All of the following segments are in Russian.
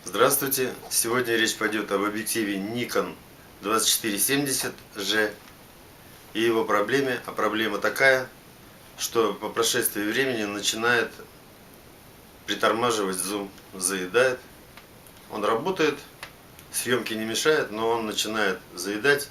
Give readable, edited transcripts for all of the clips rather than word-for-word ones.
Здравствуйте! Сегодня речь пойдет об объективе Nikon 2470G и его проблеме. А проблема такая, что по прошествии времени начинает притормаживать зум, заедает. Он работает, съемки не мешает, но он начинает заедать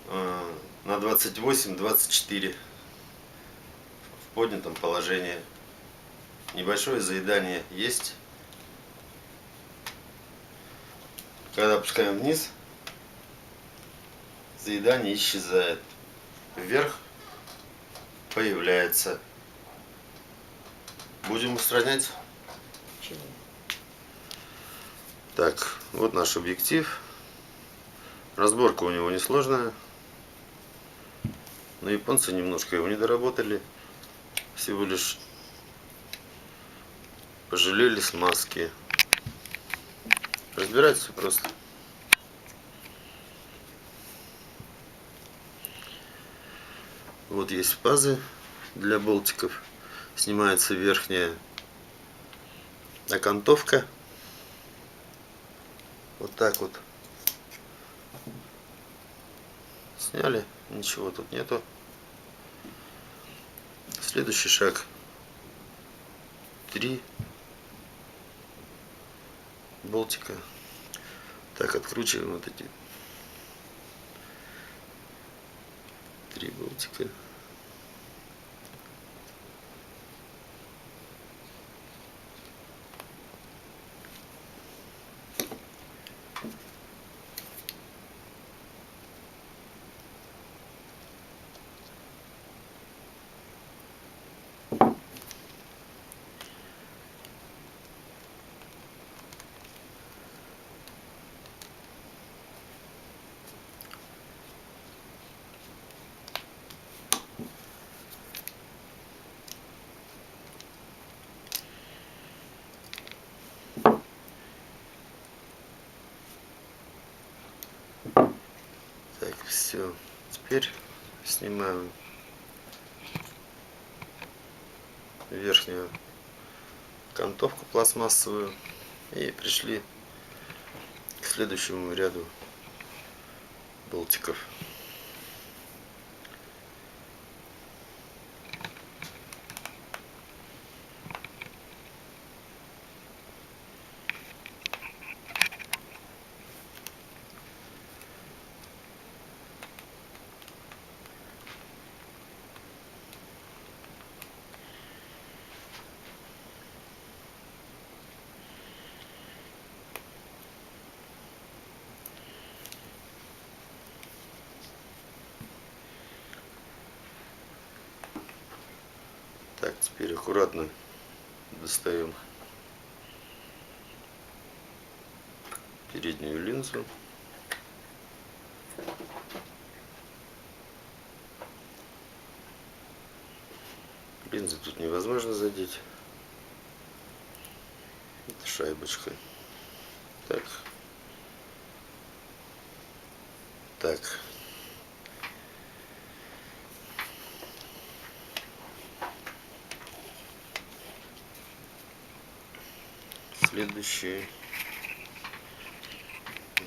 на 28-24 в поднятом положении. Небольшое заедание есть. Когда опускаем вниз, заедание исчезает. Вверх появляется. Будем устранять. Так, вот наш объектив. Разборка у него несложная. Но японцы немножко его не доработали. Всего лишь пожалели смазки. Разбирать все просто. Вот есть пазы для болтиков. Снимается верхняя окантовка. Вот так вот. Сняли. Ничего тут нету. Следующий шаг. 3 болтика. Так, откручиваем вот эти 3 болтика. Так, все. Теперь снимаем верхнюю окантовку пластмассовую и пришли к следующему ряду болтиков. Так, теперь аккуратно достаем переднюю линзу. Линзы тут невозможно задеть. Это шайбочка. Так. Так. Следующие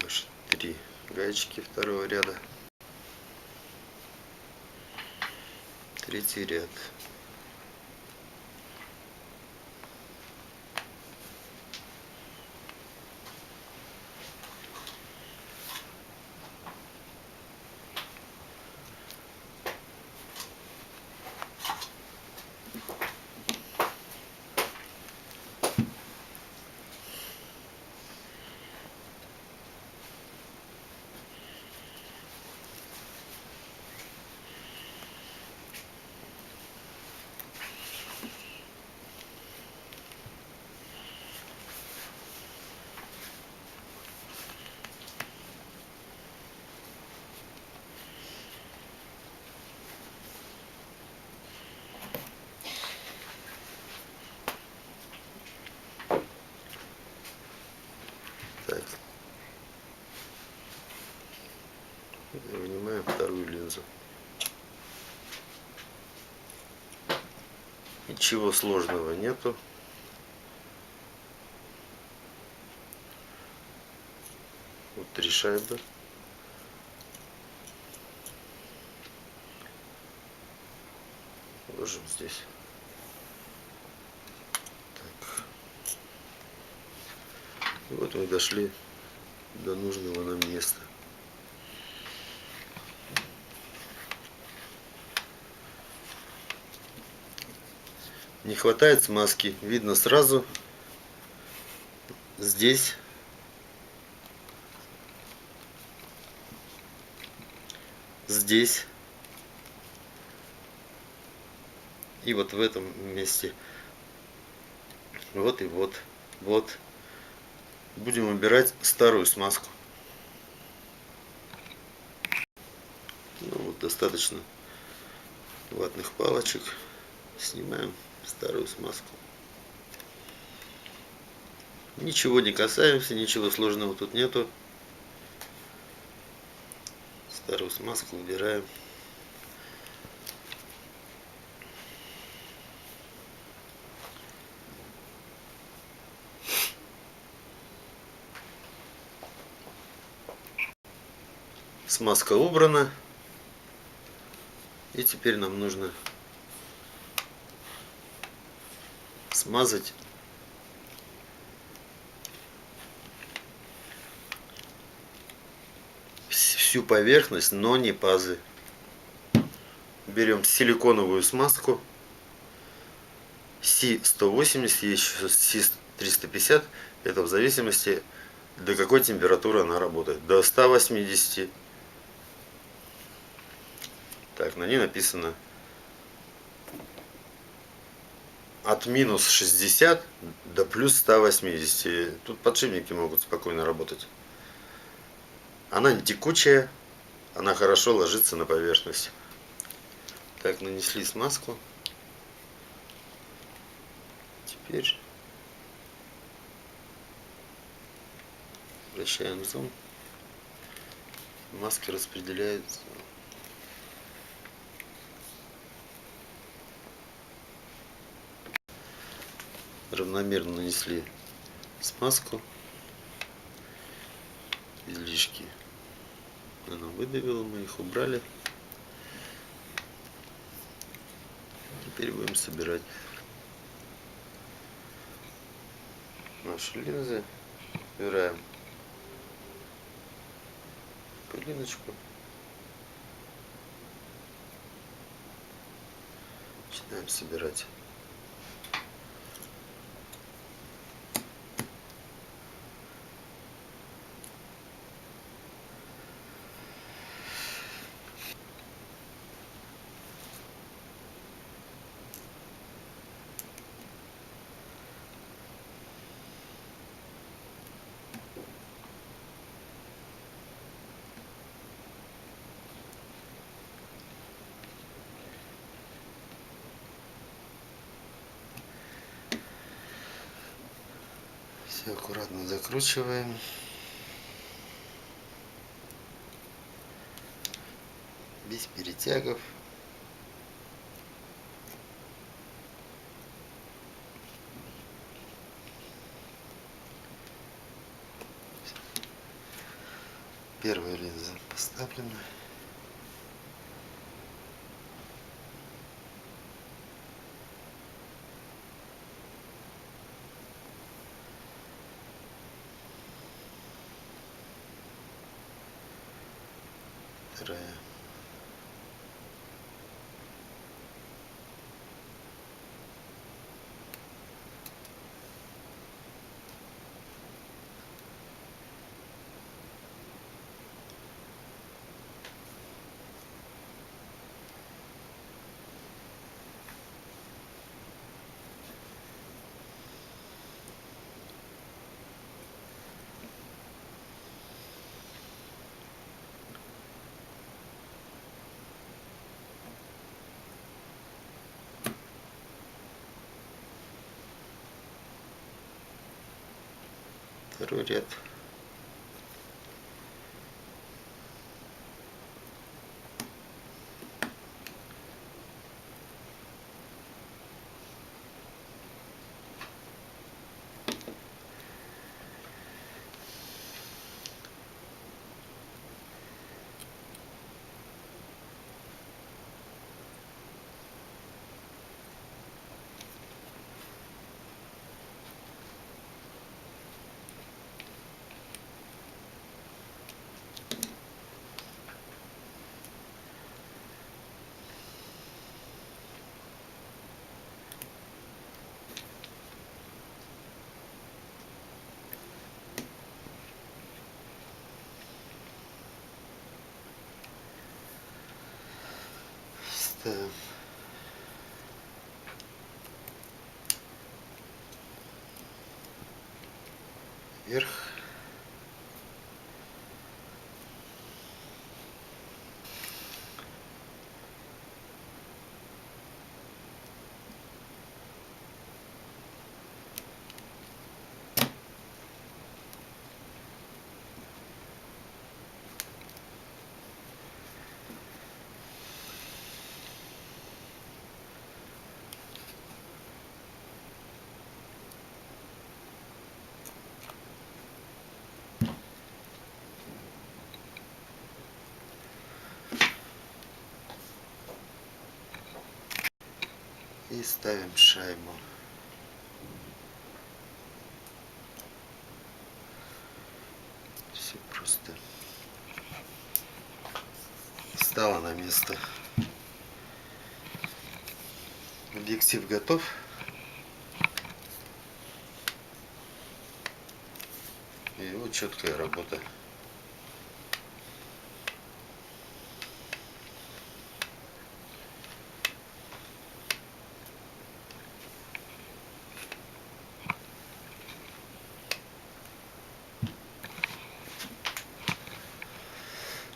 наши 3 гаечки второго ряда. Третий ряд. Так. Вынимаем вторую линзу. Ничего сложного нету. 3 шайбы. Ложим здесь. Так. И вот мы дошли до нужного нам места. Не хватает смазки, видно сразу. Здесь и вот в этом месте. Вот и вот. Вот. Будем убирать старую смазку. Ну, вот достаточно ватных палочек. Снимаем старую смазку. Ничего не касаемся, ничего сложного тут нету. Старую смазку убираем. Смазка убрана. И теперь нам нужно смазать всю поверхность, но не пазы. Берем силиконовую смазку Си-180, есть еще Си-350. Это в зависимости, до какой температуры она работает. До 180. Так, на ней написано от минус 60 до плюс 180. Тут подшипники могут спокойно работать. Она не текучая, она хорошо ложится на поверхность. Так, нанесли смазку. Теперь вращаем зум. Маска распределяется. Равномерно нанесли смазку. Излишки она выдавила, мы их убрали. Теперь будем собирать наши линзы. Убираем пылиночку. Начинаем собирать. Все аккуратно закручиваем. Без перетягов. Первая линза поставлена. Вторая. Второй ряд. Ставим. Вверх. И ставим шайбу. Все просто стало на место. Объектив готов. И вот четкая работа.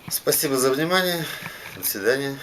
Спасибо за внимание. До свидания.